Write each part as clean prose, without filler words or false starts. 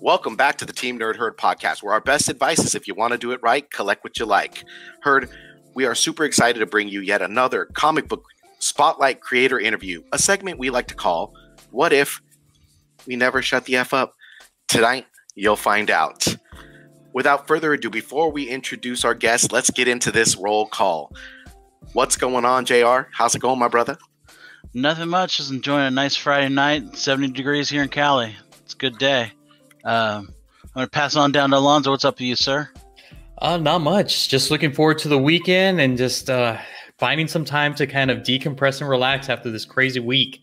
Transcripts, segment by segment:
Welcome back to the Team Nerd Herd podcast, where our best advice is if you want to do it right, collect what you like. Herd, we are super excited to bring you yet another comic book spotlight creator interview, a segment we like to call, What If We Never Shut the F Up? Tonight, you'll find out. Without further ado, before we introduce our guests, let's get into this roll call. What's going on, JR? How's it going, my brother? Nothing much. Just enjoying a nice Friday night. 70 degrees here in Cali. It's a good day. I'm going to pass on down to Alonzo. What's up with you, sir? Not much. Just looking forward to the weekend and just finding some time to kind of decompress and relax after this crazy week.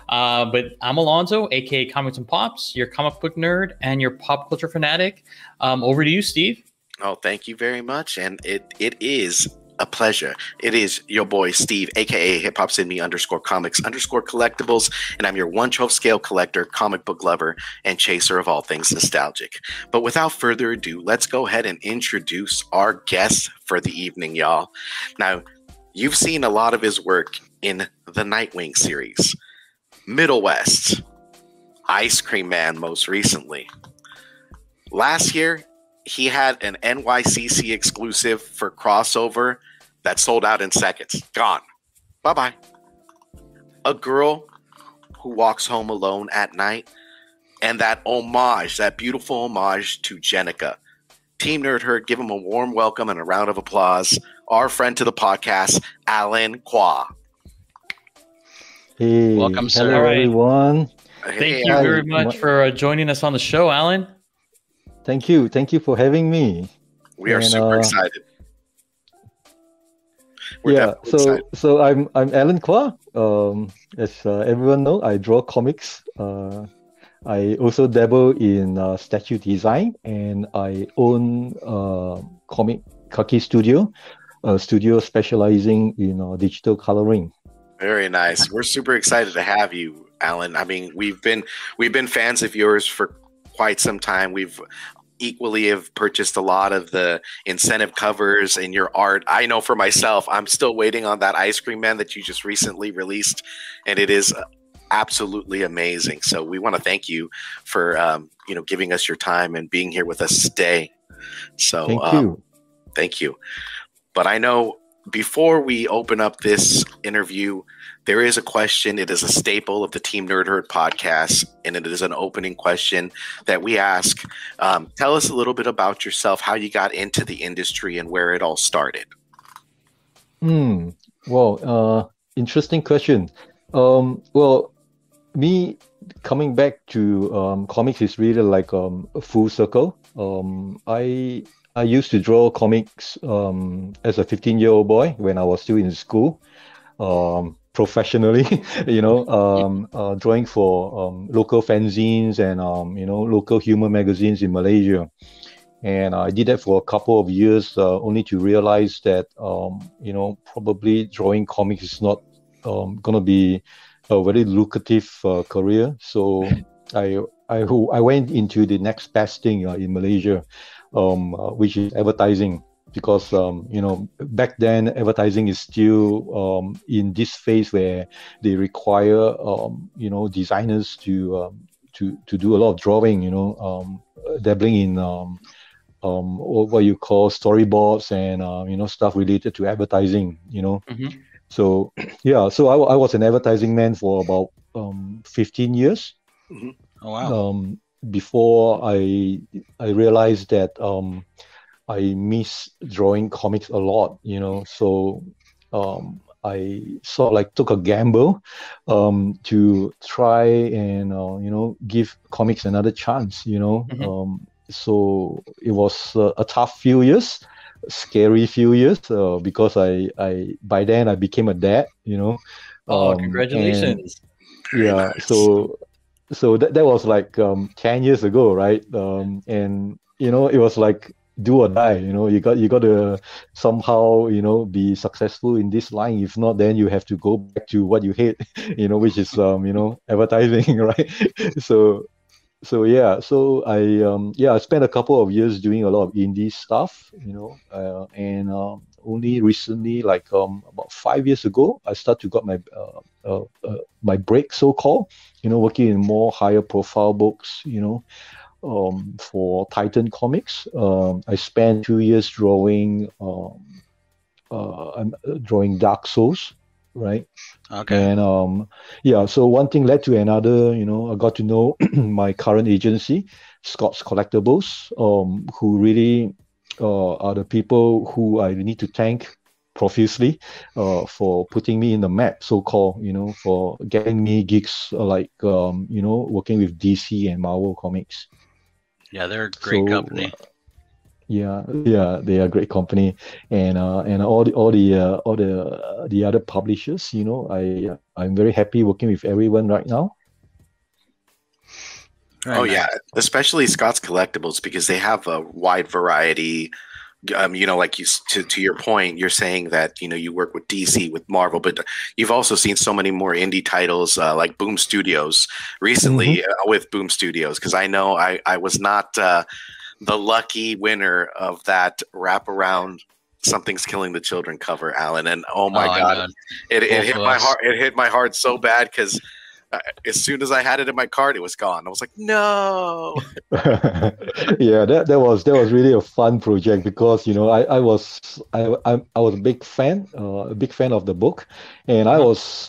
But I'm Alonzo, aka Comics and Pops, your comic book nerd and your pop culture fanatic. Over to you, Steve. Oh, thank you very much. And it is a pleasure. It is your boy Steve, aka Hip Hop's in Me _comics_collectibles, and I'm your 1/12 scale collector, comic book lover, and chaser of all things nostalgic. But without further ado, let's go ahead and introduce our guest for the evening, y'all. Now, you've seen a lot of his work in the Nightwing series, Middle West, Ice Cream Man most recently. Last year, he had an NYCC exclusive for crossover that sold out in seconds. Gone. Bye-bye. A Girl Who Walks Home Alone at Night, and that homage, that beautiful homage to Jenica. Team Nerd Herd, give him a warm welcome and a round of applause. Our friend to the podcast, Alan Quah. Hey, welcome, sir. Hello, everyone. Thank you very much for joining us on the show, Alan. Thank you for having me. We are super excited. So I'm Alan Quah. As everyone knows, I draw comics. I also dabble in statue design, and I own comic Kaki Studio, a studio specializing in digital coloring. Very nice. We're super excited to have you, Alan. I mean, we've been fans of yours for quite some time. We've equally have purchased a lot of the incentive covers and your art. I know for myself, I'm still waiting on that Ice Cream Man that you just recently released, and it is absolutely amazing. So we want to thank you for giving us your time and being here with us today. So thank you. But I know before we open up this interview, there is a question. It is a staple of the Team Nerd Herd podcast, and it is an opening question that we ask. Tell us a little bit about yourself, how you got into the industry, and where it all started. Well, interesting question. Me coming back to comics is really like a full circle. I used to draw comics as a 15-year-old boy when I was still in school. Professionally, drawing for local fanzines and local humor magazines in Malaysia, and I did that for a couple of years, only to realize that probably drawing comics is not gonna be a very lucrative career. So I went into the next best thing in Malaysia, which is advertising. Because back then advertising is still in this phase where they require designers to do a lot of drawing, dabbling in what you call storyboards and stuff related to advertising, Mm-hmm. So I was an advertising man for about 15 years. Mm-hmm. Oh wow. Before I realized that I miss drawing comics a lot, so I sort of like took a gamble to try and give comics another chance, Mm-hmm. So it was a tough few years, scary few years, because I by then I became a dad, Congratulations. Yeah, so that was like 10 years ago, right? And it was like do or die. You got to somehow be successful in this line. If not, then you have to go back to what you hate, which is advertising, right? So I spent a couple of years doing a lot of indie stuff, and only recently, like about 5 years ago, I started to got my break, so called, working in more higher profile books, for Titan Comics. I spent 2 years drawing drawing Dark Souls, right? Okay. And yeah, so one thing led to another. I got to know my current agency, Scott's Collectibles, who really are the people who I need to thank profusely for putting me in the map, so-called, for getting me gigs like, working with DC and Marvel Comics. Yeah, they're a great company. Yeah, they are a great company, and all the other publishers. I'm very happy working with everyone right now. Very nice. Yeah, especially Scott's Collectibles, because they have a wide variety. Like to your point, you're saying that you work with DC, with Marvel, but you've also seen so many more indie titles like Boom Studios recently with Boom Studios, because I know I was not the lucky winner of that wraparound Something's Killing the Children cover, Alan, and oh my God, it hit my heart. It hit my heart so bad because as soon as I had it in my cart, it was gone. I was like, no. Yeah, that was really a fun project because I was a big fan of the book, and I was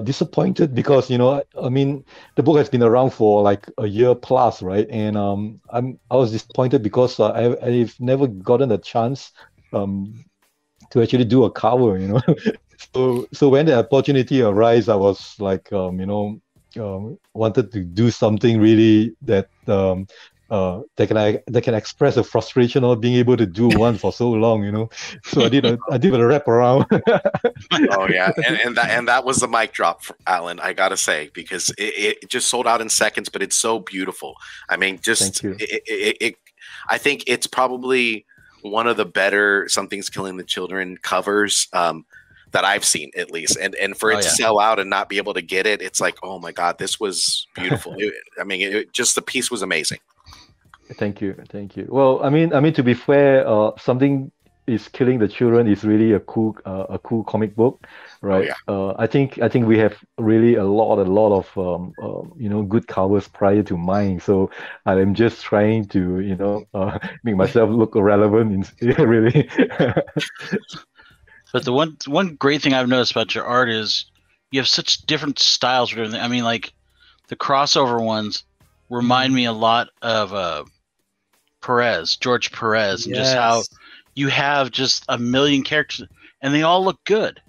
disappointed because I mean the book has been around for like a year plus, right? And I was disappointed because I've never gotten a chance to actually do a cover, So when the opportunity arose, I was like, wanted to do something really that that can express the frustration of being able to do one for so long, So I did a wrap around. Oh yeah, and that was the mic drop for Alan, I gotta say, because it just sold out in seconds, but it's so beautiful. I mean, just Thank you. I think it's probably one of the better Something's Killing the Children covers that I've seen, at least, and for it to sell out and not be able to get it, it's like, oh my God, this was beautiful. Just the piece was amazing. Thank you. Well, I mean, to be fair, Something is Killing the Children is really a cool comic book, right? Oh, yeah. I think we have really a lot of good covers prior to mine. So I am just trying to make myself look relevant really. But the one great thing I've noticed about your art is you have such different styles for everything. I mean, like the crossover ones remind me a lot of George Perez, and just how you have just a million characters and they all look good.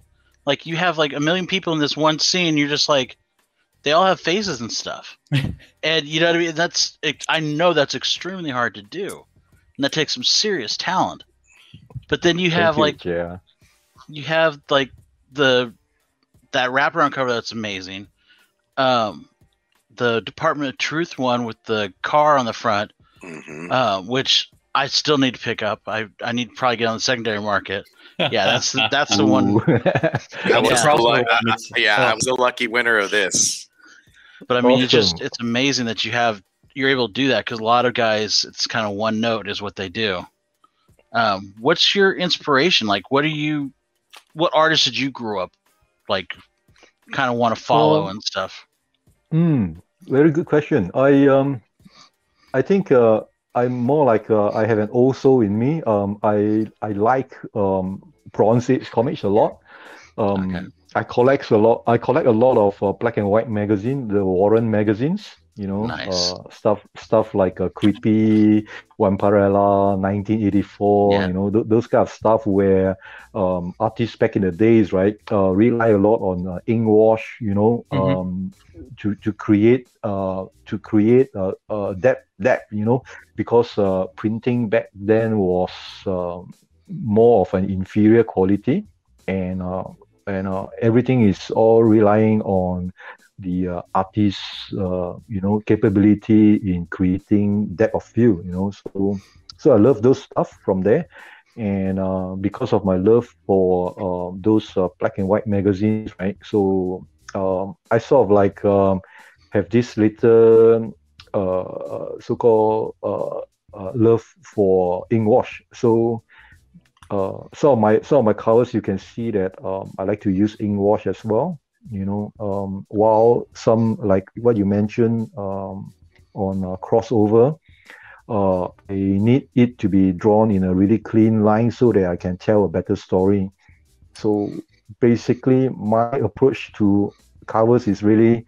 Like you have like a million people in this one scene. You're just like, they all have faces and stuff. And you know what I mean? I know that's extremely hard to do. And that takes some serious talent. But then you have you have like that wraparound cover that's amazing. The Department of Truth one with the car on the front, which I still need to pick up. I need to probably get on the secondary market. Yeah, that's the one. I was the lucky winner of this. But I mean, it's amazing that you're able to do that, because a lot of guys, it's kind of one note is what they do. What's your inspiration? Like, what artists did you grow up like kind of want to follow and stuff? Very good question. I think I'm more like I have an old soul in me. I like Bronze Age comics a lot. I collect a lot of black and white magazine, the Warren magazines. Nice. Stuff like Creepy, Vampirella, 1984. Those kind of stuff where artists back in the days, right, rely a lot on ink wash, to create depth, because printing back then was more of an inferior quality, and everything is all relying on the artist's capability in creating depth of field. So I love those stuff from there, and because of my love for those black and white magazines, right? So I sort of like have this little so-called love for ink wash. So some of my covers, you can see that I like to use ink wash as well. while some, like what you mentioned, on crossover, I need it to be drawn in a really clean line so that I can tell a better story. So basically, my approach to covers is really,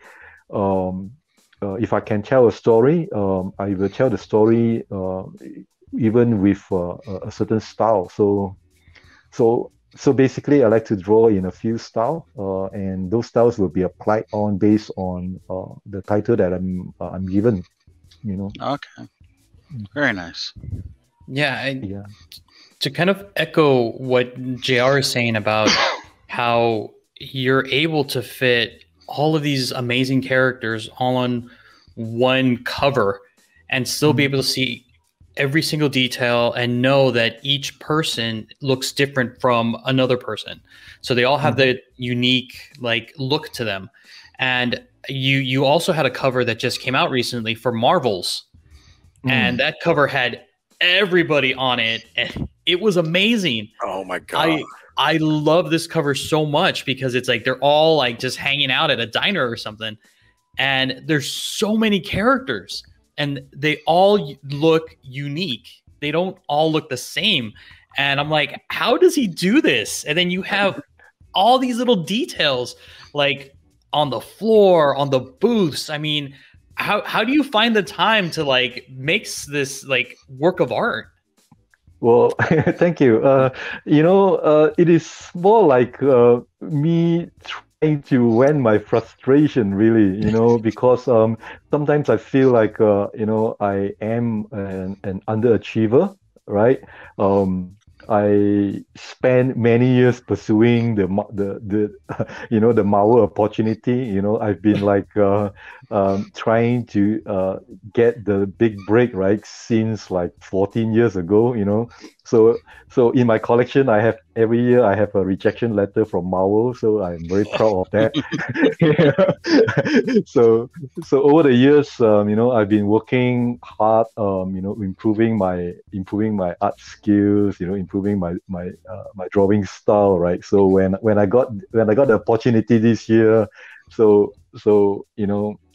if I can tell a story, I will tell the story even with a certain style. So basically, I like to draw in a few styles, and those styles will be applied on based on the title that I'm given. Okay. Very nice. Yeah, Yeah. to kind of echo what JR is saying about how you're able to fit all of these amazing characters all on one cover and still be able to see every single detail and know that each person looks different from another person. So they all have the unique like look to them. And you also had a cover that just came out recently for Marvels. And that cover had everybody on it, and it was amazing. Oh my god! I love this cover so much because it's like they're all like just hanging out at a diner or something, and there's so many characters, and they all look unique. They don't all look the same, and I'm like, how does he do this? And then you have all these little details, like on the floor, on the booths. I mean, how do you find the time to like make this like work of art? Well, thank you. It is more like me trying to vent my frustration, really, because sometimes I feel like, I am an underachiever, right? I spent many years pursuing the the Marvel opportunity. I've been like trying to get the big break, right, since like 14 years ago. So in my collection, every year I have a rejection letter from Marvel, so I'm very proud of that. So over the years, I've been working hard, improving my art skills, improving my drawing style, right? So when I got the opportunity this year,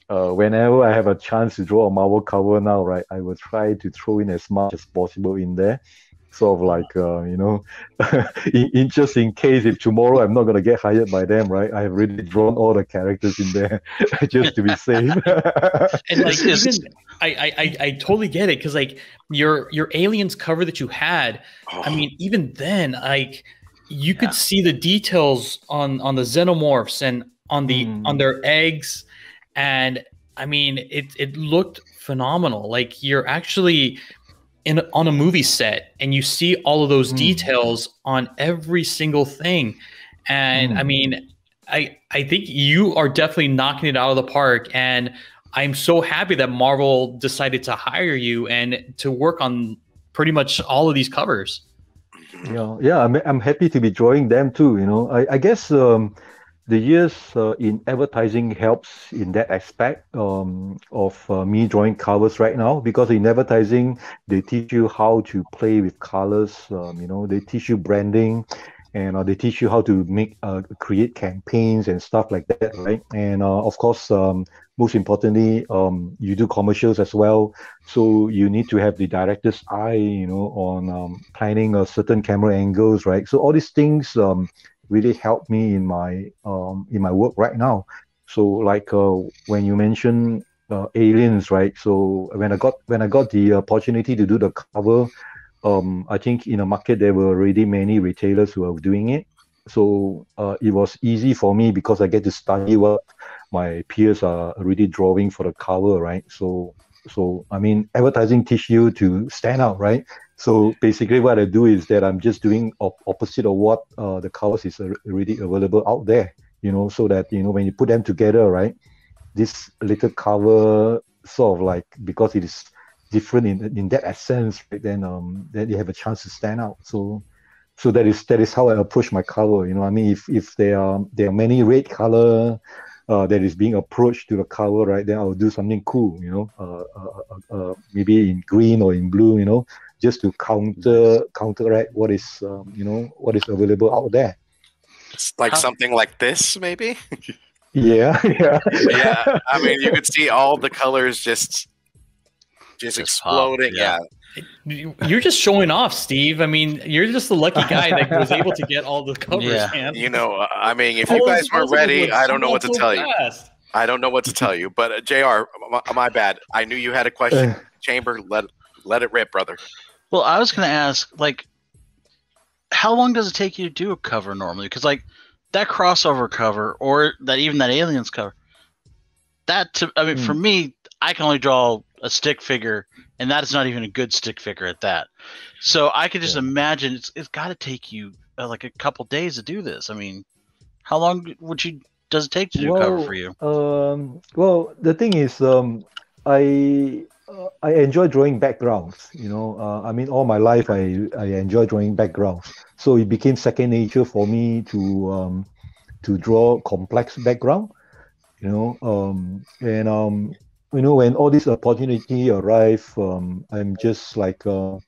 whenever I have a chance to draw a Marvel cover now, right, I will try to throw in as much as possible in there. Sort of like, just in case if tomorrow I'm not going to get hired by them, right? I have really drawn all the characters in there just to be safe. And like, even I totally get it, because like your Aliens cover that you had, I mean, even then, like you could see the details on the xenomorphs and on their eggs, and I mean, it looked phenomenal. Like you're actually on a movie set, and you see all of those details on every single thing. And I mean, I think you are definitely knocking it out of the park, and I'm so happy that Marvel decided to hire you and to work on pretty much all of these covers. Yeah, I'm happy to be drawing them too. I guess the years in advertising helps in that aspect of me drawing covers right now, because in advertising they teach you how to play with colors. They teach you branding, and they teach you how to create campaigns and stuff like that, right? And of course, most importantly, you do commercials as well, so you need to have the director's eye, on planning a certain camera angles, right? So all these things really help me in my work right now. So like when you mentioned Aliens, right? So when I got the opportunity to do the cover, I think in the market there were already many retailers who were doing it. So it was easy for me because I get to study what my peers are already drawing for the cover, right? So I mean, advertising teach you to stand out, right? So basically what I do is that I'm just doing opposite of what the covers is already available out there, so that, when you put them together, right, this little cover sort of like, because it is different in that essence, right, then you have a chance to stand out. So that is how I approach my cover. I mean, if there are many red color that is being approached to the cover, right, then I'll do something cool, maybe in green or in blue, just to counteract what is what is available out there. It's like something like this, maybe. Yeah, yeah. Yeah, I mean, you could see all the colors just exploding. yeah. You're just showing off, Steve. I mean, you're just the lucky guy that was able to get all the covers, Yeah. man. You know, I mean, if All you those guys weren't supposedly ready, would I don't know sell what to so tell you. fast. I don't know what to tell you. But Jr., my bad. I knew you had a question. Chamber, let it rip, brother. Well, I was going to ask, like, how long does it take you to do a cover normally? Because, like, that crossover cover or that Aliens cover, for me, I can only draw a stick figure, and that is not even a good stick figure at that. So I could just imagine it's got to take you like a couple days to do this. I mean, how long does it take to do a cover for you? Well, the thing is, I enjoy drawing backgrounds. You know, I mean, all my life I enjoy drawing backgrounds. So it became second nature for me to draw complex background. You know, you know, when all this opportunity arrive, I'm just like, I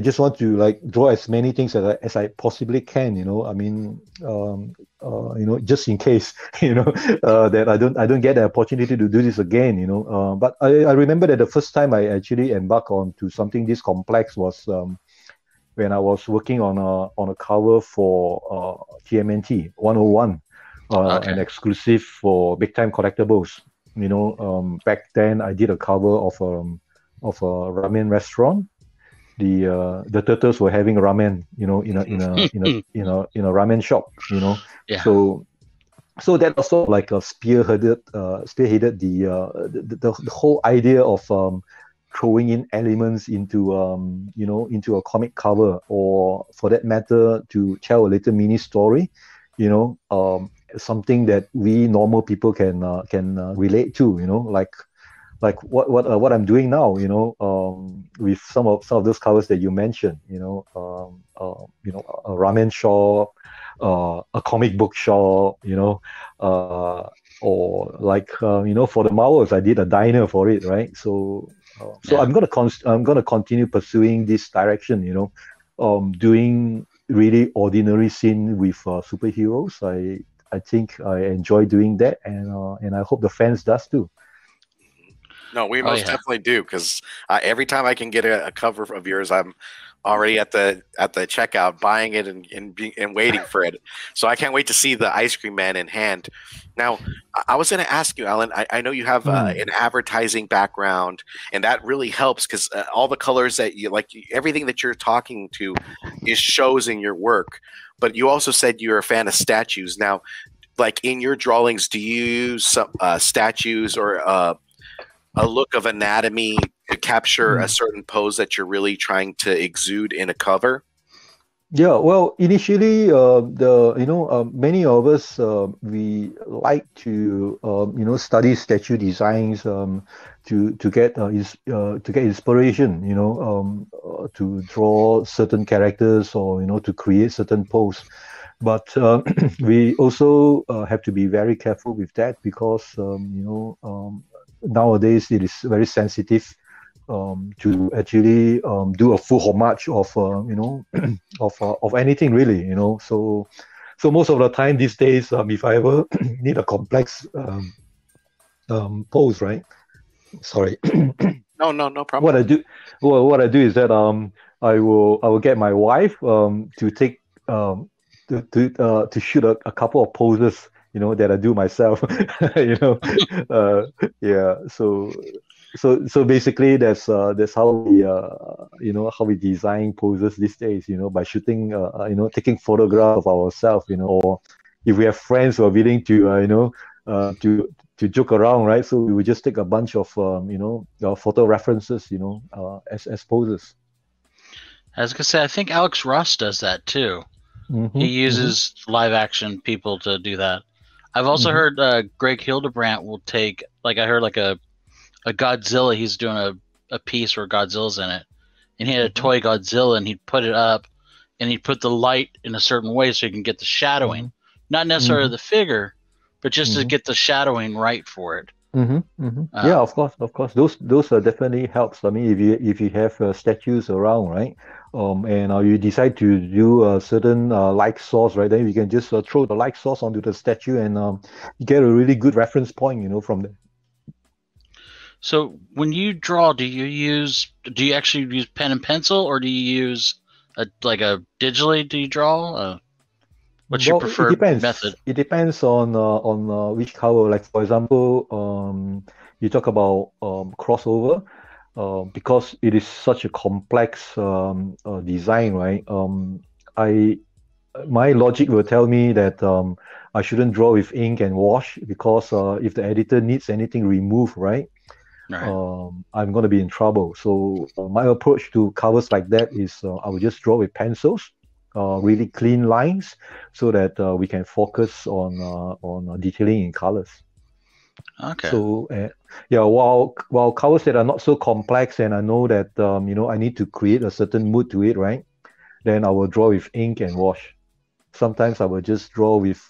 just want to like draw as many things as I possibly can. You know, I mean, you know, just in case, you know, that I don't get the opportunity to do this again. You know, but I remember that the first time I actually embarked onto something this complex was when I was working on a cover for TMNT 101. An exclusive for big time collectibles. You know, back then I did a cover of a ramen restaurant. The turtles were having ramen, you know, in a ramen shop, you know. Yeah. So that also like spearheaded the whole idea of throwing in elements into you know, into a comic cover, or for that matter to tell a little mini story, you know, something that we normal people can relate to, you know, like what I'm doing now, you know, with some of those covers that you mentioned, you know, a ramen shop, a comic book shop, you know, or like you know, for the Marvels, I did a diner for it, right? So I'm gonna continue pursuing this direction, you know, doing really ordinary scene with superheroes. I think I enjoy doing that, and I hope the fans does too. No, we most definitely do, because every time I can get a cover of yours, I'm already at the checkout buying it and waiting for it. So I can't wait to see the Ice Cream Man in hand. Now, I was going to ask you, Alan. I know you have an advertising background, and that really helps because all the colors that you like, everything that you're talking to, is shows in your work. But you also said you're a fan of statues. Now, like in your drawings, do you use some statues or a look of anatomy to capture a certain pose that you're really trying to exude in a cover? Yeah, well, initially, many of us we like to study statue designs to get inspiration, you know, to draw certain characters, or you know, to create certain pose. But we also have to be very careful with that, because nowadays it is very sensitive to actually do a full homage of of anything really, you know. So most of the time these days, if I ever need a complex pose, right? Sorry. No problem. What I do is that I will get my wife to take to shoot a couple of poses, you know, that I do myself. You know, yeah. So basically, that's how we how we design poses these days. You know, by shooting, taking photographs of ourselves. You know, or if we have friends who are willing to to joke around, right? So we would just take a bunch of photo references, you know, as poses. I was gonna say, I think Alex Ross does that too. He uses live action people to do that. I've also heard Greg Hildebrandt will take, like, I heard like a Godzilla. He's doing a piece where Godzilla's in it, and he had a toy Godzilla, and he'd put it up, and he'd put the light in a certain way so you can get the shadowing, not necessarily the figure, but just to get the shadowing right for it. Yeah, of course. Those definitely helps. I mean, if you have statues around, right? and you decide to do a certain light source, right? Then you can just throw the light source onto the statue, and you get a really good reference point, from there. So when you draw, do you actually use pen and pencil, or do you use like a digitally? Do you draw? What's your preferred method? It depends on which cover. Like for example, you talk about crossover, because it is such a complex design, right? My logic will tell me that I shouldn't draw with ink and wash, because if the editor needs anything removed, right? Right. I'm going to be in trouble. So my approach to covers like that is I will just draw with pencils, really clean lines, so that we can focus on detailing in colors. Okay. So yeah, while covers that are not so complex, and I know that I need to create a certain mood to it, right? Then I will draw with ink and wash. Sometimes I will just draw with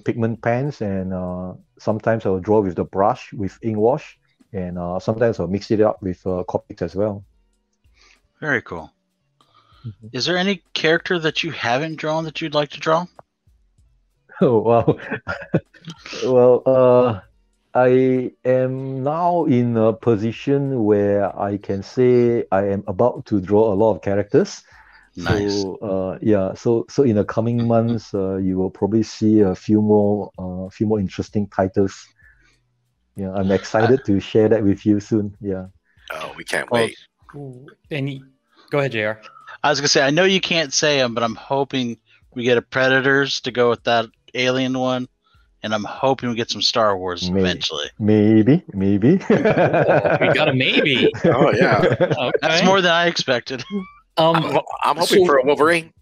pigment pens, and sometimes I will draw with the brush with ink wash, and sometimes I'll mix it up with Copics as well. Very cool. Is there any character that you haven't drawn that you'd like to draw? Oh, wow. Well, I am now in a position where I can say I am about to draw a lot of characters. Nice. So yeah, so in the coming months, you will probably see a few more interesting titles. Yeah, I'm excited to share that with you soon. Yeah. Oh, we can't wait. Go ahead, JR. I was gonna say, I know you can't say them, but I'm hoping we get a Predators to go with that Alien one, and I'm hoping we get some Star Wars eventually. Maybe. We got a maybe. Oh yeah, Okay. That's more than I expected. I'm hoping for a Wolverine.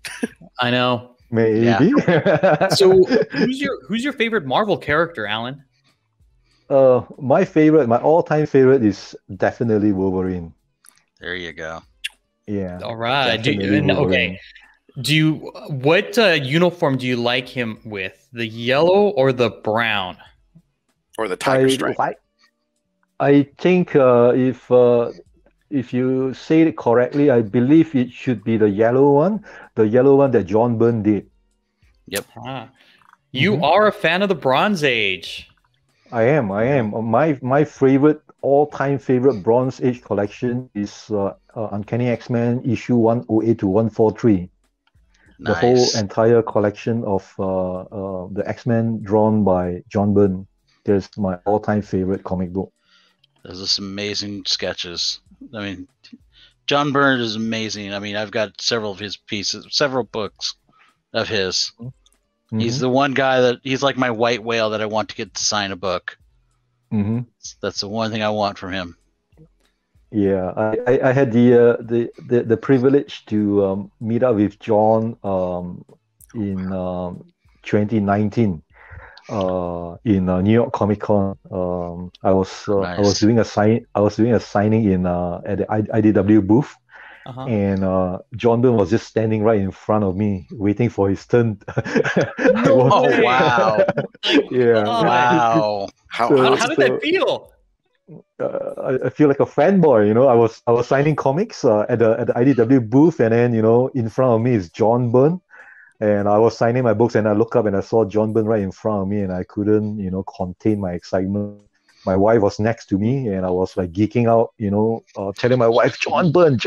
I know. Maybe. Yeah. So who's your favorite Marvel character, Alan? My all-time favorite is definitely Wolverine. There you go. Yeah. All right. Okay. What uniform do you like him with? The yellow or the brown? Or the tiger stripe? I think if you say it correctly, I believe it should be the yellow one that John Byrne did. Yep. You are a fan of the Bronze Age. I am. My all-time favorite Bronze Age collection is Uncanny X-Men issue 108 to 143. Nice. The whole entire collection of the X-Men drawn by John Byrne. There's my all-time favorite comic book. There's some amazing sketches. I mean, John Byrne is amazing. I mean, I've got several of his pieces, several books of his. Mm-hmm. He's the one guy he's like my white whale that I want to get to sign a book. Mm-hmm. That's the one thing I want from him. Yeah, I had the privilege to meet up with John in 2019 in New York Comic Con. I was doing a signing in at the IDW booth. And John Byrne was just standing right in front of me, waiting for his turn. Oh wow! Yeah. Wow. How did that feel? I feel like a fanboy. I was signing comics at the IDW booth, and then in front of me is John Byrne, and I was signing my books, and I look up and I saw John Byrne right in front of me, and I couldn't contain my excitement. My wife was next to me, and I was like geeking out, telling my wife, John Byrne,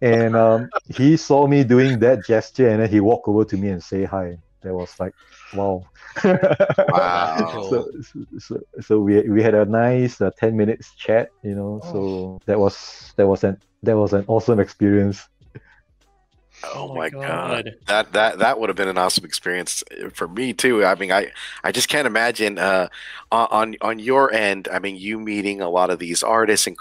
and he saw me doing that gesture, and then he walked over to me and say hi. That was like, wow. Wow. So we had a nice 10 minutes chat, so that was an awesome experience. Oh my God. That would have been an awesome experience for me too. I mean, I just can't imagine on your end. I mean, you meeting a lot of these artists and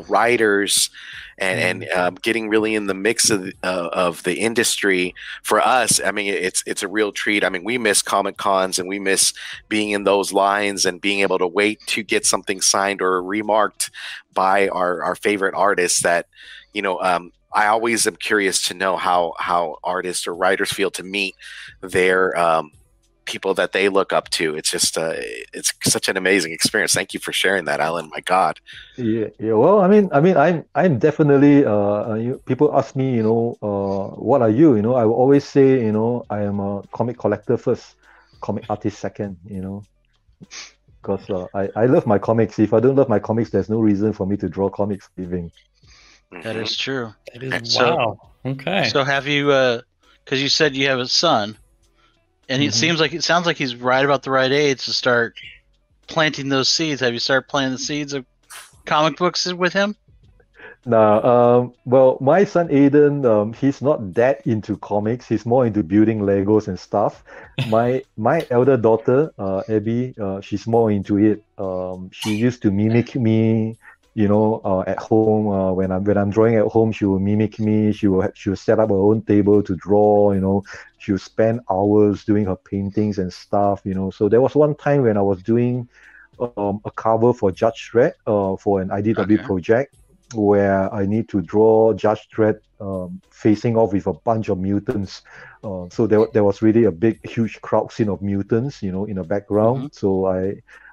writers, and getting really in the mix of the industry. For us, I mean, it's a real treat. I mean, we miss Comic Cons, and we miss being in those lines and being able to wait to get something signed or remarked by our favorite artists. That I always am curious to know how artists or writers feel to meet their people that they look up to. It's just it's such an amazing experience. Thank you for sharing that, Alan. My God. Yeah, yeah. Well, I'm definitely. People ask me, what are you? I will always say, I am a comic collector first, comic artist second. Because I love my comics. If I don't love my comics, there's no reason for me to draw comics for a living. That is true. That is So- wow. Okay. So have you? Because you said you have a son, and it sounds like he's right about the right age to start planting those seeds. Have you started planting the seeds of comic books with him? Now, well, my son Aiden, he's not that into comics. He's more into building Legos and stuff. My elder daughter, Abby, she's more into it. She used to mimic me, at home. When I'm drawing at home, she will mimic me. She will set up her own table to draw. She will spend hours doing her paintings and stuff. So there was one time when I was doing a cover for Judge Dredd for an IDW project, where I need to draw Judge Dredd facing off with a bunch of mutants. So there was really a huge crowd scene of mutants, in the background. So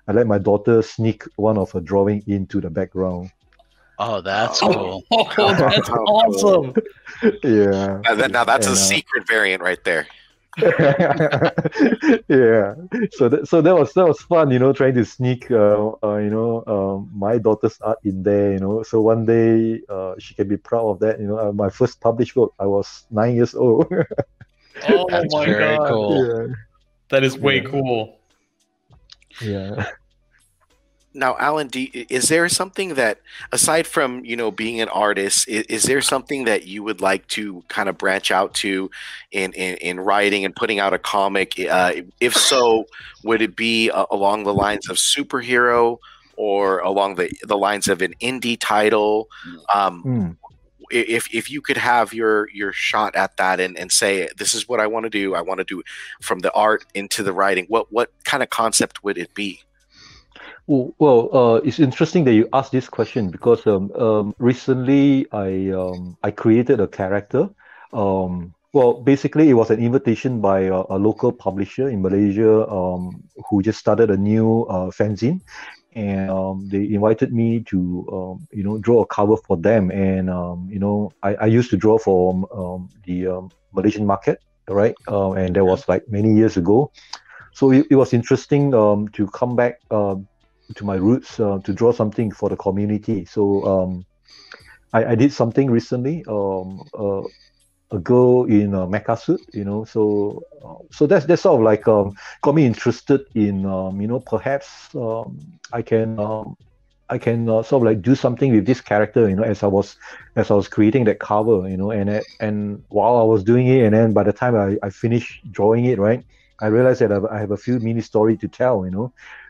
I let my daughter sneak one of her drawing into the background. Oh, that's cool. Oh, that's awesome. Yeah. Now that's a secret variant right there. Yeah. So that was fun, trying to sneak my daughter's art in there, so one day she can be proud of that. My first published book, I was 9 years old. Oh That's my very God. cool. Yeah. That is way cool. Yeah. Now, Alan, is there something that, aside from being an artist, is there something that you would like to kind of branch out to in writing and putting out a comic? If so, would it be along the lines of superhero or along the lines of an indie title? If you could have your shot at that and say, this is what I want to do from the art into the writing, what kind of concept would it be? Well, it's interesting that you asked this question because recently I created a character. Well, basically it was an invitation by a local publisher in Malaysia who just started a new fanzine, and they invited me to draw a cover for them. And I used to draw for the Malaysian market, right? And that was like many years ago. So it was interesting to come back to my roots, to draw something for the community. So I did something recently, a girl in a mecha suit, so that's sort of like got me interested in perhaps I can sort of like do something with this character, as I was creating that cover, and while I was doing it, and then by the time I finished drawing it, right, I realized that I have a few mini story to tell,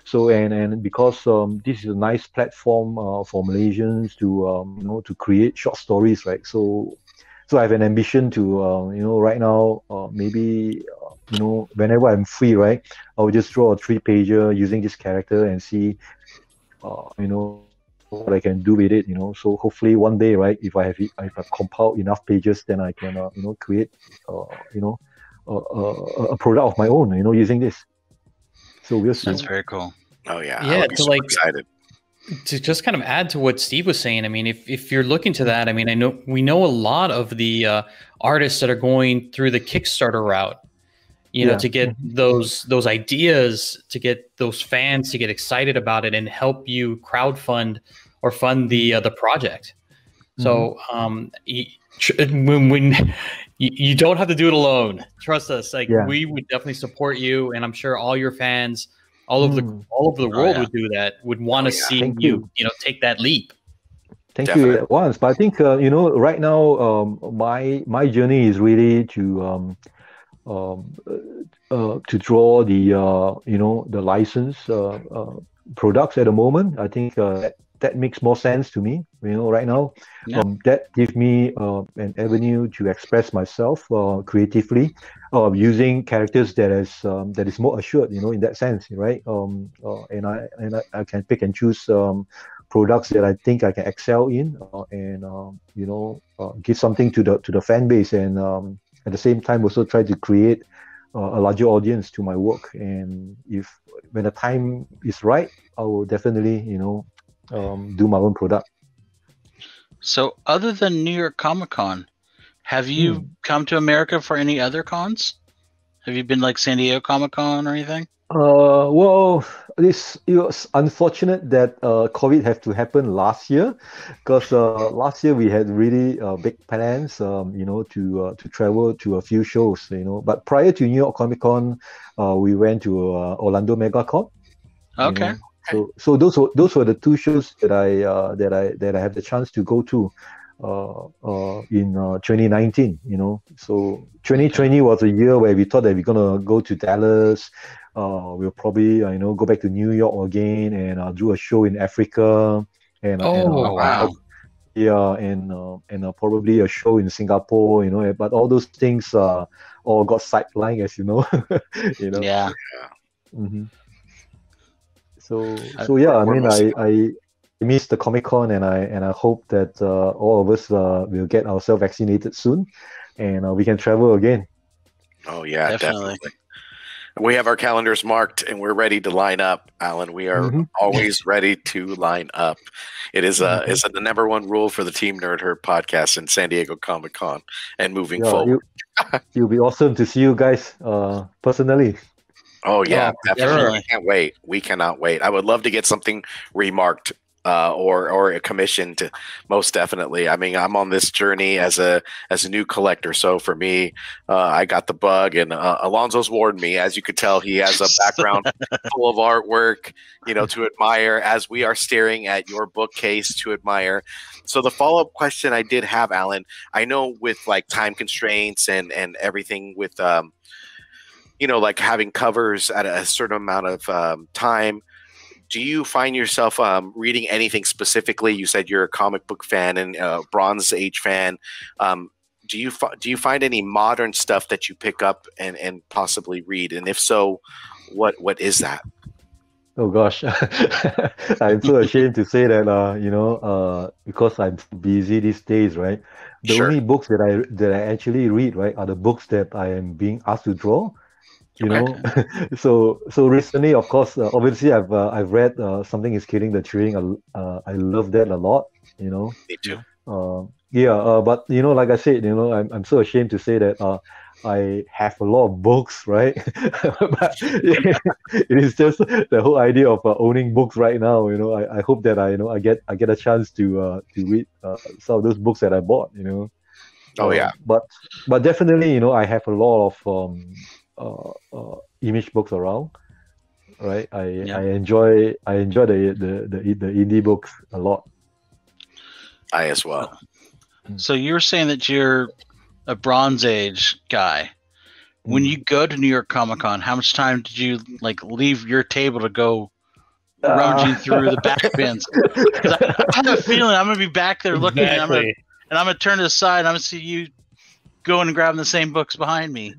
So and because this is a nice platform for Malaysians to create short stories, right? So I have an ambition to right now maybe whenever I'm free, right, I'll just draw a 3-pager using this character and see what I can do with it. So hopefully one day, right, if I compile enough pages, then I can create a product of my own, using this. So we'll see. That's very cool. Oh yeah, Yeah, I would be super excited. To just kind of add to what Steve was saying, I mean, if you're looking to that, I mean, we know a lot of the artists that are going through the Kickstarter route, to get those ideas, to get those fans to get excited about it and help you crowdfund or fund the project. So when you don't have to do it alone. Trust us. We would definitely support you, and I'm sure all your fans all over the world would do that. Would want to see you take that leap. Thank you at once. But I think right now my journey is really to draw the license products at the moment. I think that makes more sense to me, right now. That gives me an avenue to express myself creatively, using characters that is more assured, in that sense, right? And I can pick and choose products that I think I can excel in, and give something to the fan base, and at the same time also try to create a larger audience to my work. And if when the time is right, I will definitely, do my own product. So, other than New York Comic Con, have you come to America for any other cons? Have you been like San Diego Comic Con or anything? Well, it was unfortunate that COVID had to happen last year, because last year we had really big plans, to travel to a few shows, But prior to New York Comic Con, we went to Orlando MegaCon. Okay. So those were the two shows that I had the chance to go to in 2019. So 2020 was a year where we thought that we're gonna go to Dallas. We'll probably go back to New York again and do a show in Africa and wow. and probably a show in Singapore. But all those things all got sidelined, as you know. Yeah. Mm-hmm. So yeah, I mean, I miss the Comic Con, and I hope that all of us will get ourselves vaccinated soon, and we can travel again. Oh yeah, definitely. We have our calendars marked, and we're ready to line up, Alan. We are always ready to line up. It is the number one rule for the Team Nerd Herd podcast in San Diego Comic Con and moving forward. It'll be awesome to see you guys personally. Oh yeah, definitely. We can't wait. We cannot wait. I would love to get something remarked or a commission to most definitely. I mean, I'm on this journey as a new collector. So for me, I got the bug, and Alonzo's warned me. As you could tell, he has a background full of artwork, to admire as we are staring at your bookcase to admire. So the follow-up question I did have, Alan, I know with like time constraints and everything with like having covers at a certain amount of time, do you find yourself reading anything specifically? You said you're a comic book fan and Bronze Age fan. Do you find any modern stuff that you pick up and possibly read? And if so, what is that? Oh gosh, I'm so ashamed to say that because I'm busy these days, right? The only books that I actually read, right, are the books that I am being asked to draw. So recently, of course, obviously I've read Something is Killing the Train. I love that a lot. Me too. But like I said, I'm so ashamed to say that I have a lot of books, right? But it is just the whole idea of owning books right now. I hope that I get a chance to read some of those books that I bought. Oh yeah. But definitely, I have a lot of image books around, right? I enjoy the indie books a lot. I as well. So you're saying that you're a Bronze Age guy. When you go to New York Comic Con, how much time did you leave your table to go rummaging through the back bins? Because I have a feeling I'm gonna be back there looking, and I'm gonna turn to the side, and I'm gonna see you going and grabbing the same books behind me.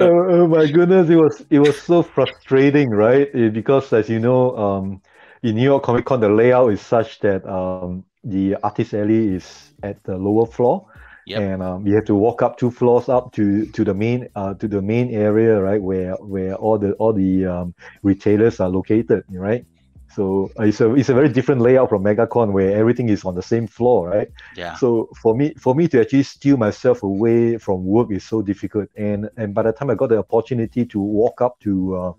Oh my goodness, it was so frustrating, right? Because as you know, in New York Comic Con, the layout is such that the artist alley is at the lower floor, and you have to walk up 2 floors up to the main area, right, where all the retailers are located, right? So it's a very different layout from MegaCon, where everything is on the same floor, right? Yeah. So for me to actually steal myself away from work is so difficult. And by the time I got the opportunity to walk up to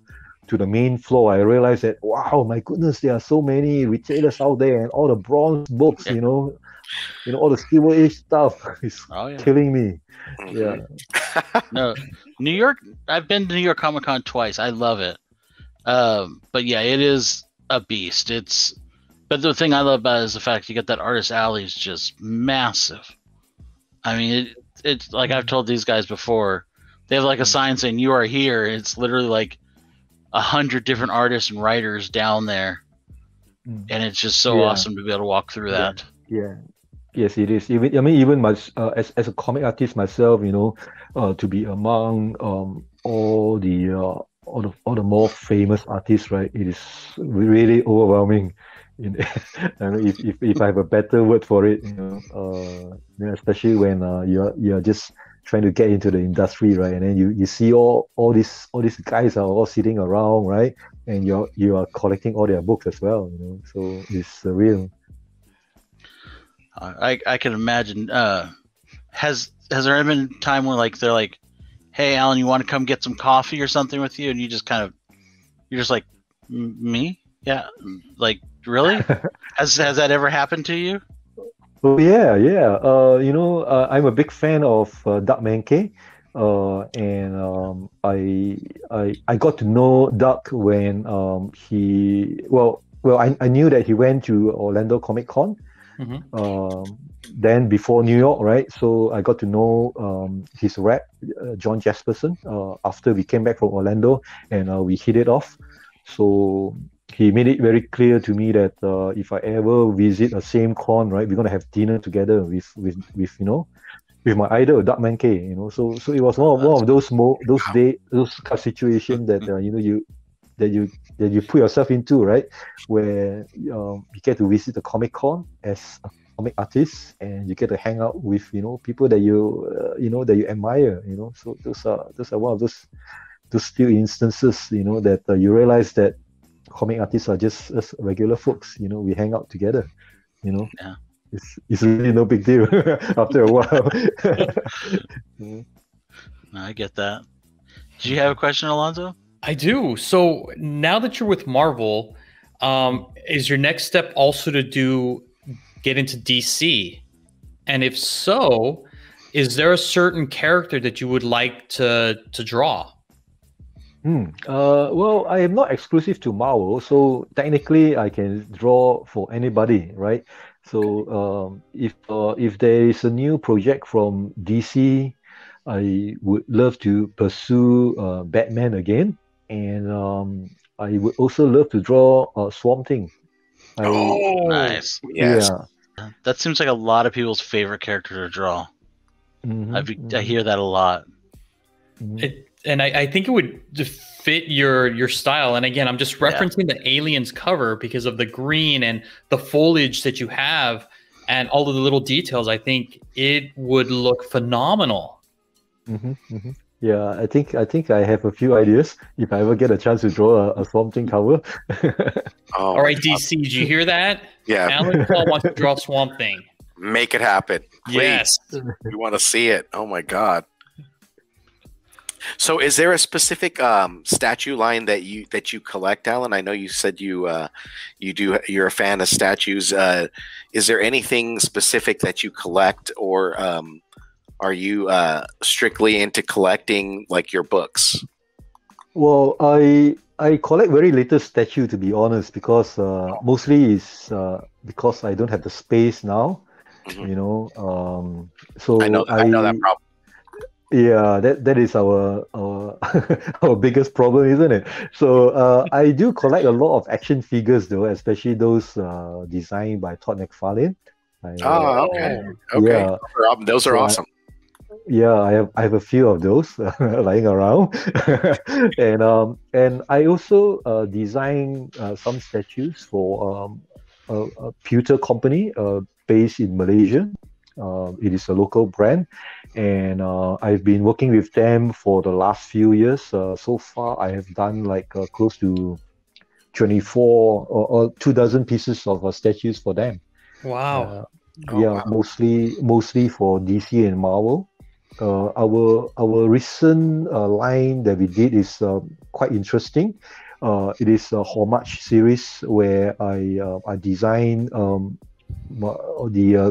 the main floor, I realized that, wow, my goodness, there are so many retailers out there, and all the bronze books, all the Silver Age stuff is killing me. Yeah. No, New York. I've been to New York Comic Con twice. I love it. But yeah, it is a beast. But the thing I love about it is the fact you get that artist alley is just massive. I mean, it's like I've told these guys before. They have like a sign saying "You are here." It's literally like 100 different artists and writers down there, and it's just so awesome to be able to walk through that. Yeah. Yes, it is. Even as a comic artist myself, to be among all the more famous artists, right? It is really overwhelming. If I have a better word for it, especially when you're just trying to get into the industry, right? And then you see all these guys are all sitting around, right? And you are collecting all their books as well, So it's surreal. I can imagine. Has there ever been a time where like they're like, "Hey, Alan, you want to come get some coffee or something with you?" And you just you're just like, "Me? Yeah, like really?" Has that ever happened to you? Oh yeah. I'm a big fan of Doug Mankey, and I got to know Doug when I knew that he went to Orlando Comic Con. Mm-hmm. Then before New York, right? So I got to know his rep, John Jasperson, after we came back from Orlando, and we hit it off. So he made it very clear to me that if I ever visit the same con, right, we're gonna have dinner together with my idol, Doug Mankey. So it was one of those kind of situations that you put yourself into, right, where you get to visit the Comic Con as a comic artist, and you get to hang out with people that that you admire. So those are one of those few instances that you realize that comic artists are just as regular folks. We hang out together. Yeah. It's really no big deal after a while. I get that. Do you have a question, Alonzo? I do. So now that you're with Marvel, is your next step also to get into DC? And if so, is there a certain character that you would like to draw? Well, I am not exclusive to Marvel, so technically I can draw for anybody, right? So if there is a new project from DC, I would love to pursue Batman again, and I would also love to draw Swamp Thing. Nice. Yes. Yeah. That seems like a lot of people's favorite character to draw. I hear that a lot. And I think it would fit your style. And again, I'm just referencing the Aliens cover because of the green and the foliage that you have and all of the little details. I think it would look phenomenal. Yeah, I think I have a few ideas if I ever get a chance to draw a Swamp Thing cover. All right, DC, did you hear that? Yeah. Alan Quah wants to draw Swamp Thing. Make it happen. Please. Yes. We want to see it. Oh my God. So is there a specific statue line that you collect, Alan? I know you said you're a fan of statues. Is there anything specific that you collect, or are you strictly into collecting like your books? Well, I collect very little statue, to be honest, because mostly is because I don't have the space now. So I know that problem. Yeah, that is our our biggest problem, isn't it? So I do collect a lot of action figures, though, especially those designed by Todd McFarlane. Okay. Yeah, those are awesome. Yeah, I have a few of those lying around, and I also design some statues for a pewter company based in Malaysia. It is a local brand, and I've been working with them for the last few years. So far, I have done like close to 24 or 24 pieces of statues for them. Wow. Wow. Mostly for DC and Marvel. Our recent line that we did is quite interesting. It is a homage series where I designed the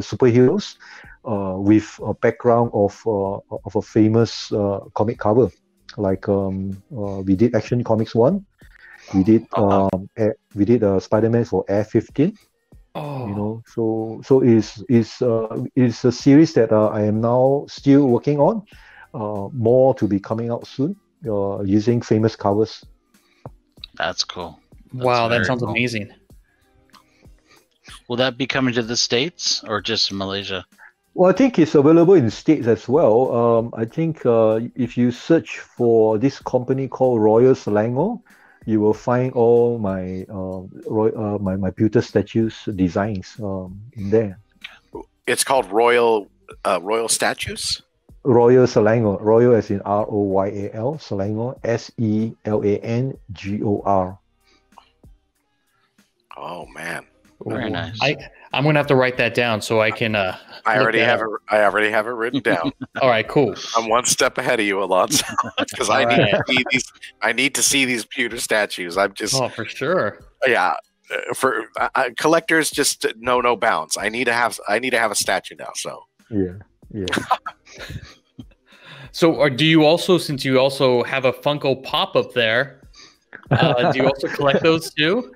superheroes with a background of a famous comic cover. Like we did Action Comics 1. We did Spider-Man for Air 15. So it's a series that I am now still working on. More to be coming out soon, using famous covers. That's cool. Wow, that sounds amazing. Will that be coming to the States or just Malaysia? Well, I think it's available in the States as well. I think if you search for this company called Royal Selangor, you will find all my my pewter statues designs in there. It's called Royal Statues? Royal Selangor. Royal as in Royal, Selangor, Selangor. Oh man. Very nice. I'm gonna have to write that down so I can. I already have it written down. All right, cool. I'm one step ahead of you, Alonzo, because I need to see these pewter statues. I'm just for sure. Yeah. For collectors, just know no bounds. I need to have a statue now. So yeah. So, do you also, since you also have a Funko Pop up there, do you also collect those too?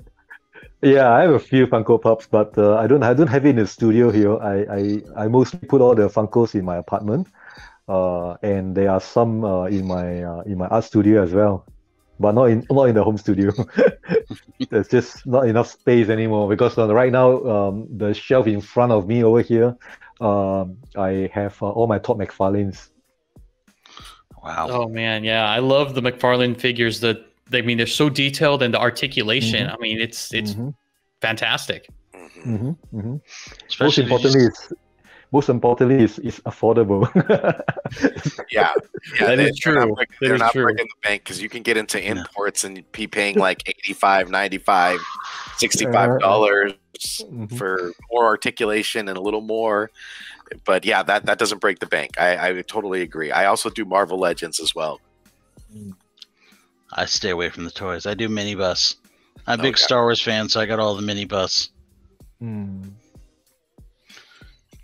Yeah, I have a few Funko Pops, but I don't have it in the studio here. I mostly put all the Funkos in my apartment, and there are some in my art studio as well, but not in the home studio. There's just not enough space anymore because right now the shelf in front of me over here, I have all my Todd McFarlane's. Wow. Oh man, yeah, I love the McFarlane figures. They're so detailed, and the articulation. I mean, it's fantastic. Most importantly, it's affordable. Yeah, that is true. They're not breaking the bank because you can get into imports and be paying like $85, $95, $65 for more articulation and a little more. But yeah, that doesn't break the bank. I totally agree. I also do Marvel Legends as well. I stay away from the toys. I do minibus. I'm a big Star Wars fan, so I got all the minibus.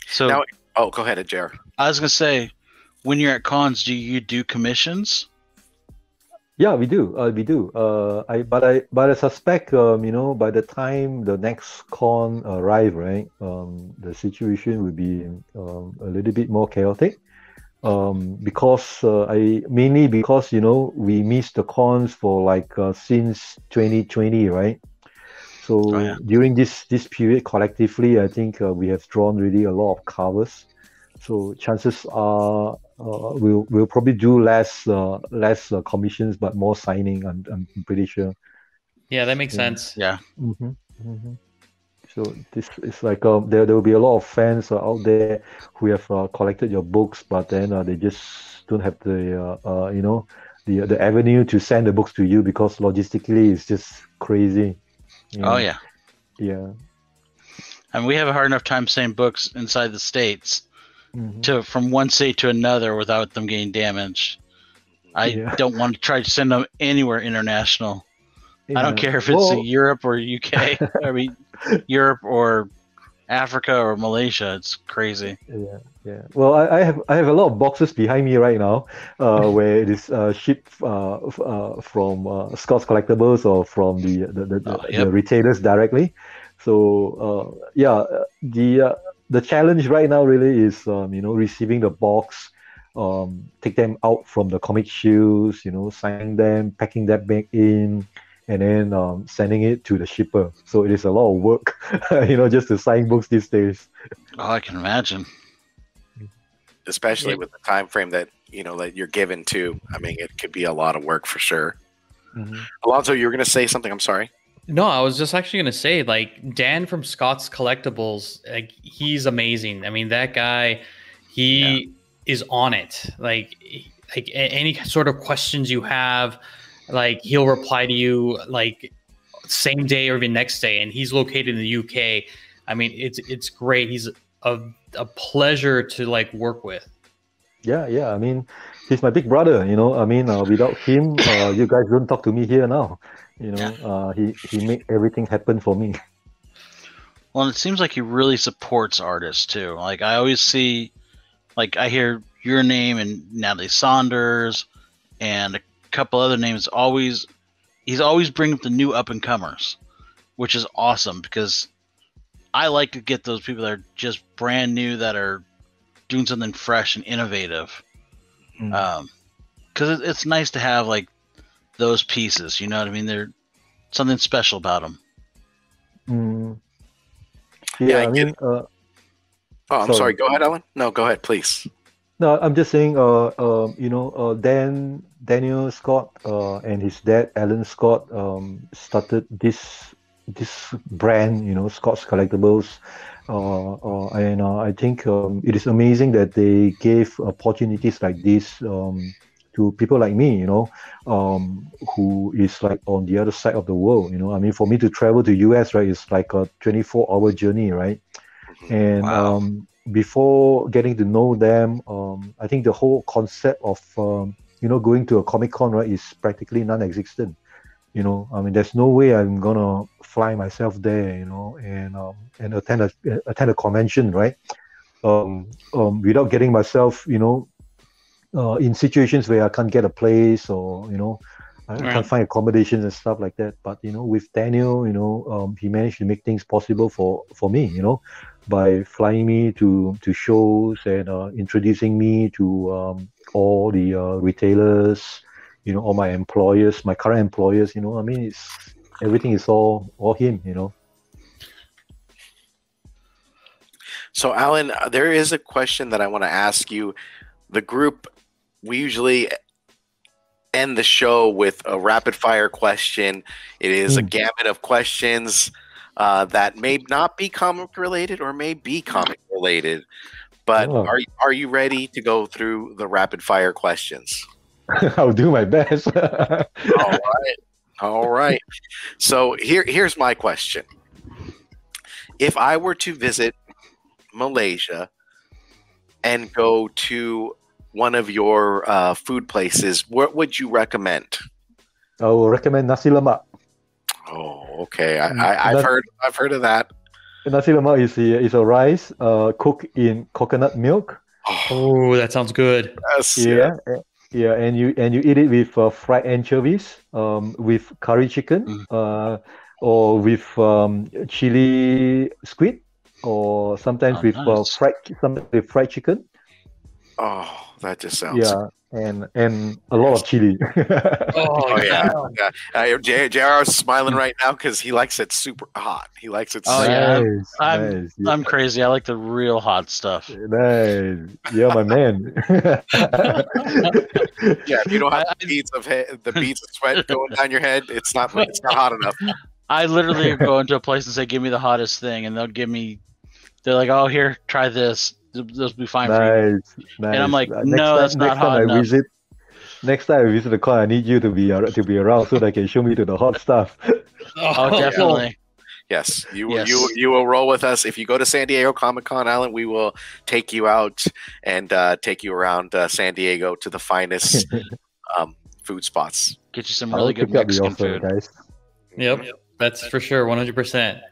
So now, go ahead, Jer. I was gonna say, when you're at cons, do you do commissions? Yeah, we do. But I suspect, by the time the next con arrive, right, the situation will be a little bit more chaotic. Because mainly because we missed the cons for like since 2020, right? So during this period, collectively, I think we have drawn really a lot of covers. So chances are we'll probably do less commissions, but more signing. I'm pretty sure. Yeah, that makes sense. Yeah. So this is like there will be a lot of fans out there who have collected your books, but then they just don't have the the avenue to send the books to you because logistically it's just crazy. Oh yeah. Yeah. And we have a hard enough time sending books inside the states from one state to another without them getting damaged. I don't want to try to send them anywhere international. I don't care if it's Europe or UK. I mean, Europe or Africa or Malaysia. It's crazy. Yeah. Well, I have a lot of boxes behind me right now, where it is shipped from Scott's Collectibles or from the retailers directly. So the challenge right now really is receiving the box, take them out from the comic shoes, signing them, packing that back in, and then sending it to the shipper. So it is a lot of work, just to sign books these days. Oh, I can imagine. Especially with the time frame that that you're given to. I mean, it could be a lot of work for sure. Alonzo, you were going to say something. I'm sorry. No, I was just actually going to say, like, Dan from Scott's Collectibles, like, he's amazing. I mean, that guy, he is on it. Like any sort of questions you have, like, he'll reply to you like same day or even next day, and he's located in the UK. I mean, it's great. He's a pleasure to like work with. Yeah. I mean, he's my big brother. I mean, without him, you guys don't talk to me here now. He made everything happen for me. Well, and it seems like he really supports artists too. Like I always see, like I hear your name and Natalie Saunders and a couple other names. He's always bringing up the new up and comers, which is awesome because I like to get those people that are just brand new that are doing something fresh and innovative. Because it's nice to have like those pieces. You know what I mean? They're something special about them. Yeah, I mean. I'm sorry. Go ahead, Alan. No, go ahead, please. No, I'm just saying. Daniel Scott and his dad Alan Scott started this brand, Scott's Collectibles, And I think it is amazing that they gave opportunities like this to people like me, who is like on the other side of the world. I mean, for me to travel to US, right, it's like a 24-hour journey, right? And Wow. before getting to know them, I think the whole concept of going to a Comic Con, right, is practically non-existent. I mean, there's no way I'm gonna fly myself there, and attend a convention, right? Without getting myself, in situations where I can't get a place, or I can't find accommodations and stuff like that. But with Daniel, he managed to make things possible for me, by flying me to shows and introducing me to all the retailers, all my employers, my current employers. I mean, everything is all him. So, Alan, there is a question that I want to ask you. The group, we usually end the show with a rapid fire question. It is a gamut of questions that may not be comic related or may be comic related. But are you ready to go through the rapid fire questions? I'll do my best. All right. So here's my question. If I were to visit Malaysia and go to one of your food places, what would you recommend? I will recommend nasi lemak. Oh, okay. I've heard of that. Nasi lemak is a rice cooked in coconut milk. Oh, that sounds good. Yes, yeah, and you eat it with fried anchovies, with curry chicken, or with chili squid, or sometimes with fried chicken. Oh, that just sounds and a lot of chili. JR is smiling right now because he likes it super hot. He likes it. I'm crazy. I like the real hot stuff. Nice. Yeah, my man. If you don't have the beads of sweat going down your head, it's not hot enough. I literally go into a place and say, "Give me the hottest thing," and they're like, "Oh, here, try this. This will be fine for you." And I'm like, "No, that's not hot enough." Next time I visit the con, I need you to be around so that I can show me to the hot stuff. Oh, definitely. Yes, you will roll with us. If you go to San Diego Comic-Con, Alan, we will take you out and take you around San Diego to the finest food spots. Get you some really good Mexican food, guys. Yep, that's for sure, 100%.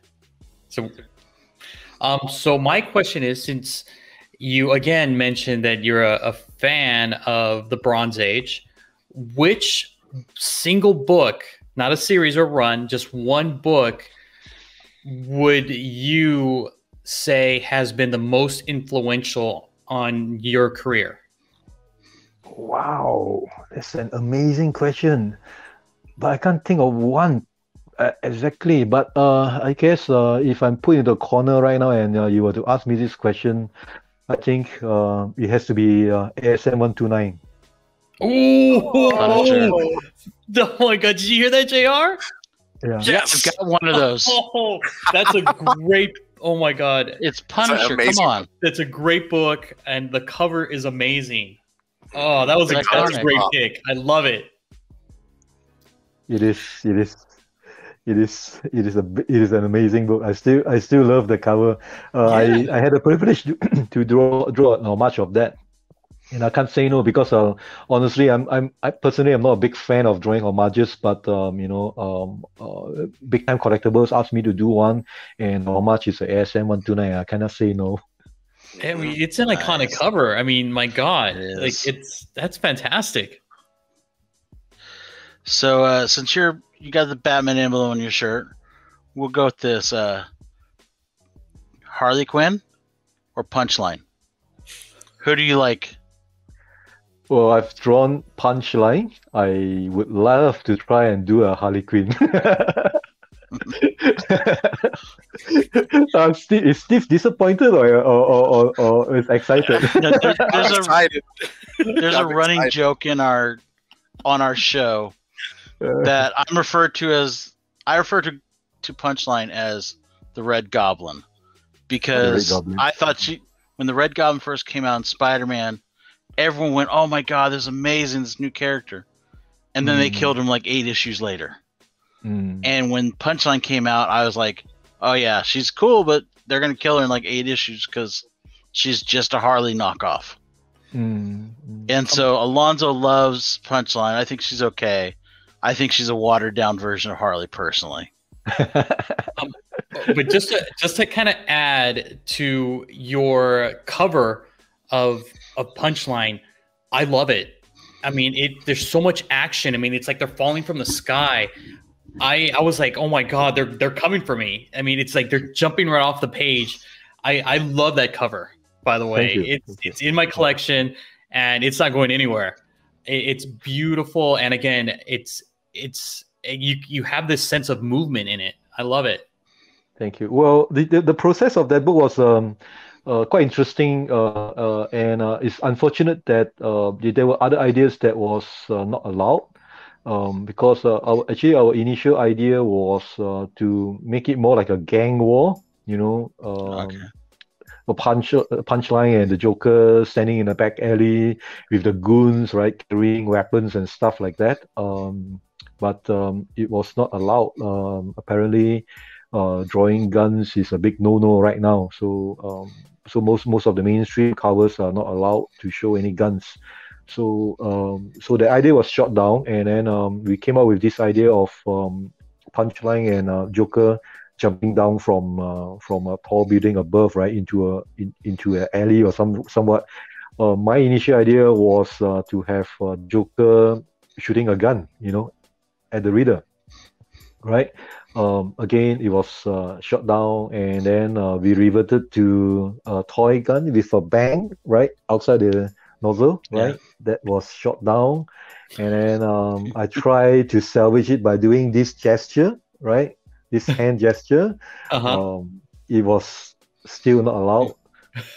So my question is, since you again mentioned that you're a fan of the Bronze Age, which single book, not a series or run, just one book, would you say has been the most influential on your career? Wow, that's an amazing question, but I can't think of one exactly. But I guess if I'm put in the corner right now and you were to ask me this question, I think it has to be ASM 129. Oh my God! Did you hear that, JR? Yeah. Yes, I've got one of those. Oh, that's a great. Oh my God, it's Punisher. Come on, that's a great book, and the cover is amazing. Oh, that's a great pick. I love it. It is an amazing book. I still love the cover. I had the privilege to draw much of that, and I can't say no because honestly, I personally am not a big fan of drawing homages, but big time collectibles asked me to do one, and homage is a ASM 129. I cannot say no. I mean, it's an iconic cover. I mean, my God, that's fantastic. So since you got the Batman emblem on your shirt, we'll go with this: Harley Quinn or Punchline. Who do you like? Well, I've drawn Punchline. I would love to try and do a Harley Quinn. Is Steve disappointed or is excited? There's a running joke on our show that I refer to Punchline as the Red Goblin, because I thought when the Red Goblin first came out in Spider-Man, everyone went, "Oh my God, this is amazing, this new character," and then they killed him like 8 issues later. And when Punchline came out, I was like, "Oh yeah, she's cool, but they're gonna kill her in like 8 issues because she's just a Harley knockoff." And so Alonzo loves Punchline. I think she's okay. I think she's a watered down version of Harley personally. But just to kind of add to your cover of Punchline, I love it. I mean, there's so much action. I mean, it's like they're falling from the sky. I was like, oh my God, they're coming for me. I mean, it's like they're jumping right off the page. I love that cover, by the way. It's in my collection and it's not going anywhere. It's beautiful. And again, you have this sense of movement in it. I love it. Thank you. Well, the process of that book was quite interesting, and it's unfortunate that there were other ideas that was not allowed, because our initial idea was to make it more like a gang war, a Punchline and the Joker standing in a back alley with the goons, right, carrying weapons and stuff like that. But it was not allowed. Apparently, drawing guns is a big no-no right now. So most of the mainstream covers are not allowed to show any guns. So the idea was shot down, and then we came up with this idea of Punchline and Joker jumping down from a tall building above, right, into an alley or somewhat. My initial idea was to have Joker shooting a gun, at the reader, right? Again, it was shot down, and then we reverted to a toy gun with a bang, right, outside the nozzle, right? That was shot down, and then I tried to salvage it by doing this gesture, right? This hand gesture. It was still not allowed.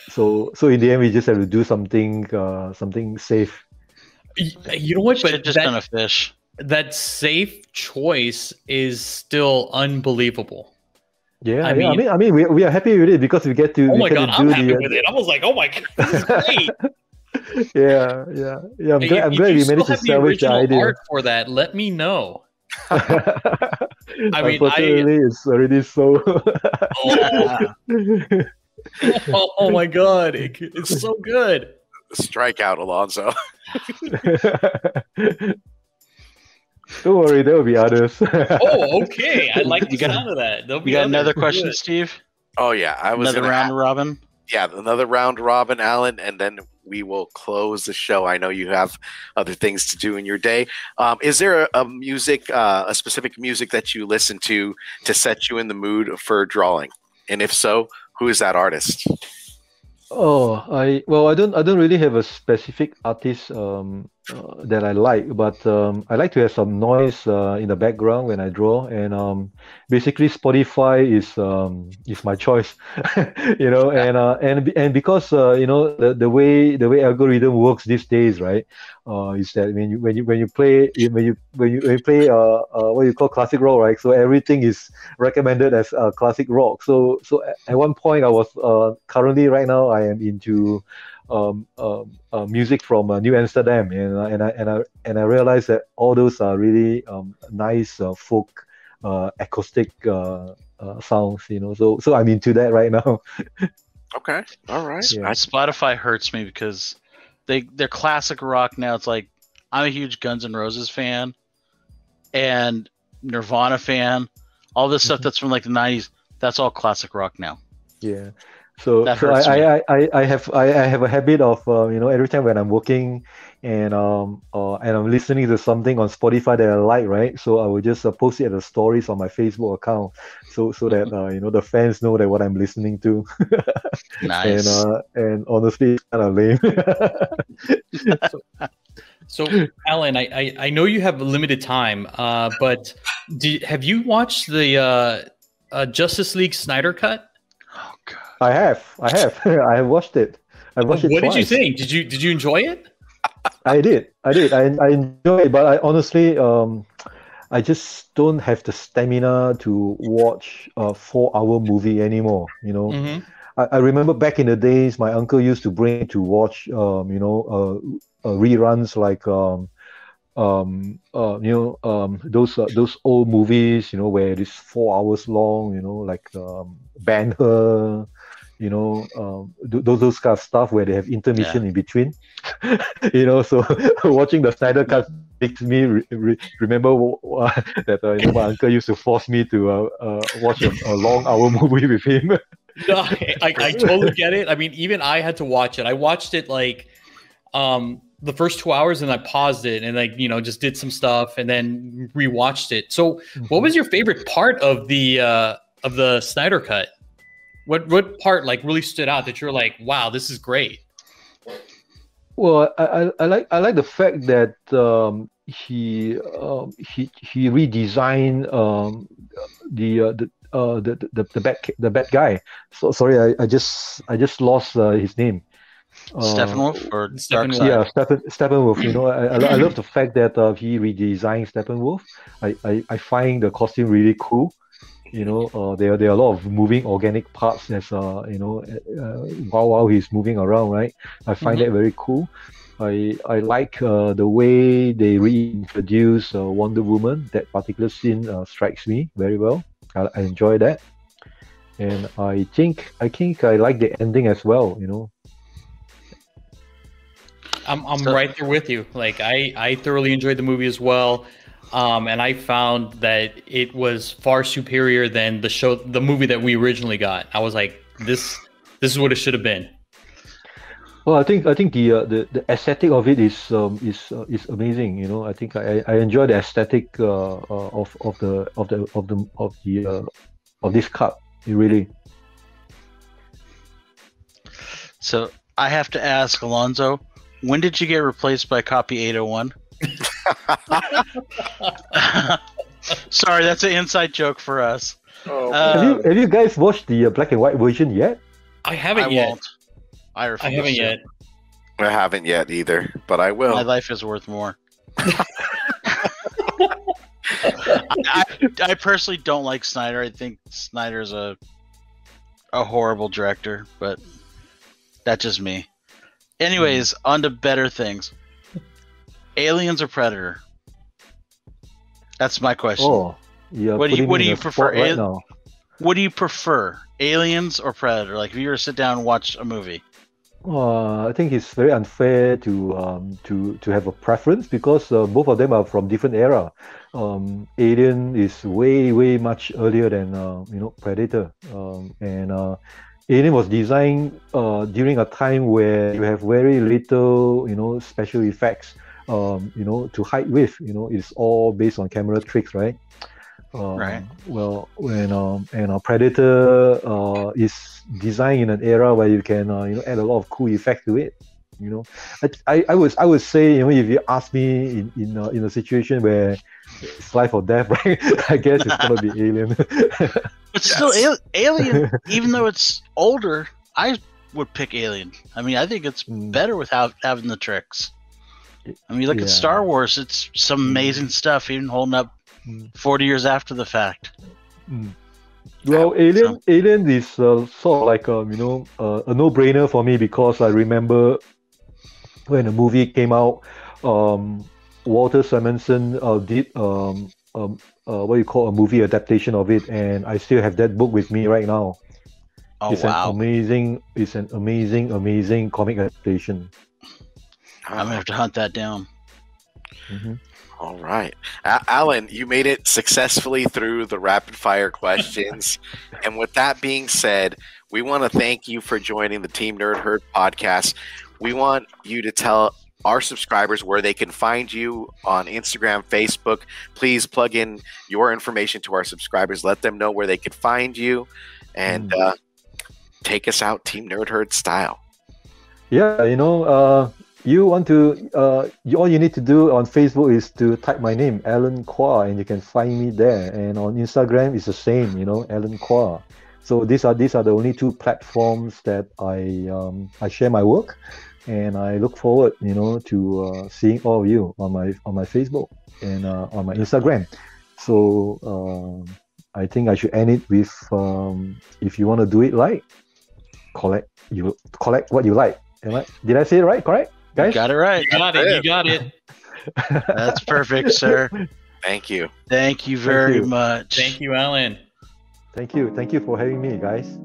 So in the end, we just had to do something safe. You know what? But just done a fish. That safe choice is still unbelievable. Yeah, I mean, we are happy with it because we get to. Oh my God, I'm happy with it. I was like, oh my God, this is great. yeah. I'm glad we managed to salvage the idea. Art for that, let me know. Unfortunately, it's already so. Oh my God, it's so good. Strike out, Alonzo. Don't worry, there will be others. Oh, okay. I like the sound of that. You got another question, Steve? Oh yeah, I was another round robin. Yeah, another round robin, Alan, and then we will close the show. I know you have other things to do in your day. Is there a specific music that you listen to set you in the mood for drawing? And if so, who is that artist? I don't really have a specific artist that I like, but I like to have some noise in the background when I draw, and basically Spotify is my choice, and because the way algorithm works these days, right, is that when you play what you call classic rock, right, so everything is recommended as classic rock. So at one point I was currently right now I am into music from New Amsterdam, and I realized that all those are really nice folk acoustic sounds, so I'm into that right now. Okay, all right. Yeah. Spotify hurts me because they're classic rock now. It's like I'm a huge Guns N' Roses fan and Nirvana fan. All this stuff that's from like the 90s, that's all classic rock now. Yeah. So I have a habit of every time when I'm working and I'm listening to something on Spotify that I like, right? So I will just post it as a stories on my Facebook account, so that the fans know that what I'm listening to. Nice. And honestly, it's kind of lame. So Alan, I know you have limited time, but have you watched the Justice League Snyder Cut? Oh God. I have. I have watched it. What did you think? Did you enjoy it? I did. I enjoyed it, but I honestly, I just don't have the stamina to watch a 4-hour movie anymore. I remember back in the days, my uncle used to bring to watch, reruns like, those old movies, where it is 4 hours long, like Ben-Hur, those kind of stuff where they have intermission in between. So watching the Snyder Cut makes me remember that my uncle used to force me to watch a long hour movie with him. No, I totally get it. I mean, even I had to watch it. I watched it like the first 2 hours and I paused it and just did some stuff and then rewatched it. So what was your favorite part of the Snyder Cut? What part really stood out that you're like, wow, this is great? Well, I like the fact that he redesigned the bad guy. So sorry, I just lost his name. Steppenwolf or Steppenwolf? Yeah, Steppenwolf. I love the fact that he redesigned Steppenwolf. I find the costume really cool. There are a lot of moving organic parts as while he's moving around, right? I find that very cool. I like the way they reintroduce Wonder Woman. That particular scene strikes me very well. I enjoy that, and I think I like the ending as well. I'm right there with you. Like I thoroughly enjoyed the movie as well. And I found that it was far superior than the movie that we originally got. I was like, this is what it should have been. Well, I think the aesthetic of it is amazing. I think I enjoy the aesthetic of this cut. Really. So I have to ask Alonzo, when did you get replaced by copy 801? Sorry, that's an inside joke for us. Have you guys watched the black and white version yet? I haven't yet. Won't. I refuse. I haven't yet. I haven't yet either, but I will. My life is worth more. I personally don't like Snyder. I think Snyder's a horrible director, but that's just me. Anyways, on to better things. Aliens or Predator? That's my question. Oh, yeah. What do you prefer? Right now. What do you prefer, Aliens or Predator? Like, if you were to sit down and watch a movie. I think it's very unfair to have a preference because both of them are from different era. Alien is way much earlier than Predator, and Alien was designed during a time where you have very little special effects to hide with. It's all based on camera tricks, right? Right. Well, when a Predator is designed in an era where you can add a lot of cool effect to it. I would say if you ask me in a situation where it's life or death, right? I guess it's gonna be Alien. But still, Alien, even though it's older, I would pick Alien. I mean, I think it's better without having the tricks. I mean, look at Star Wars; it's some amazing stuff, even holding up 40 years after the fact. Well, Alien is sort of like a no-brainer for me because I remember when the movie came out, Walter Simonson did what you call a movie adaptation of it, and I still have that book with me right now. Oh, it's wow! It's an amazing comic adaptation. I'm gonna have to hunt that down. Mm-hmm. All right. Alan, you made it successfully through the rapid fire questions. And with that being said, we want to thank you for joining the Team Nerd Herd podcast. We want you to tell our subscribers where they can find you on Instagram, Facebook. Please plug in your information to our subscribers. Let them know where they can find you and take us out Team Nerd Herd style. Yeah, you want to all you need to do on Facebook is to type my name, Alan Quah, and you can find me there. And on Instagram it's the same, Alan Quah. So these are the only two platforms that I share my work, and I look forward to seeing all of you on my Facebook and on my Instagram. So I think I should end it with if you want to do it right, collect what you like. Did I say it right? Correct, guys? You got it right. You got it. You got it. That's perfect, sir. Thank you. Thank you very much. Thank you, Alan. Thank you for having me, guys.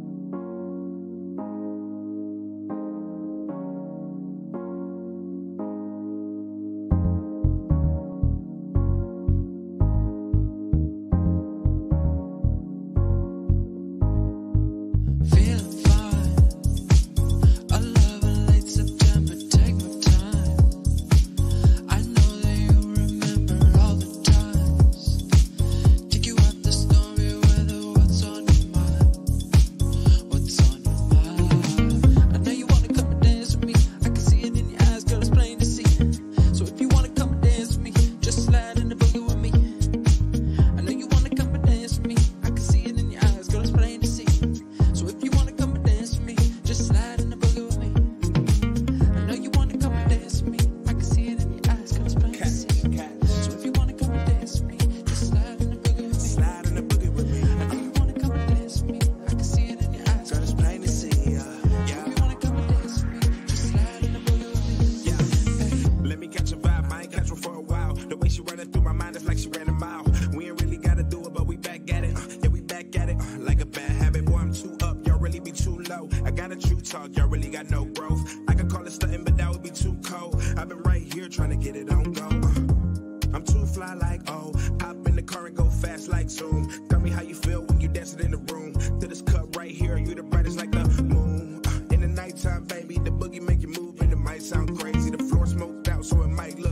Baby, the boogie make you move and it might sound crazy. The floor smoked out, so it might look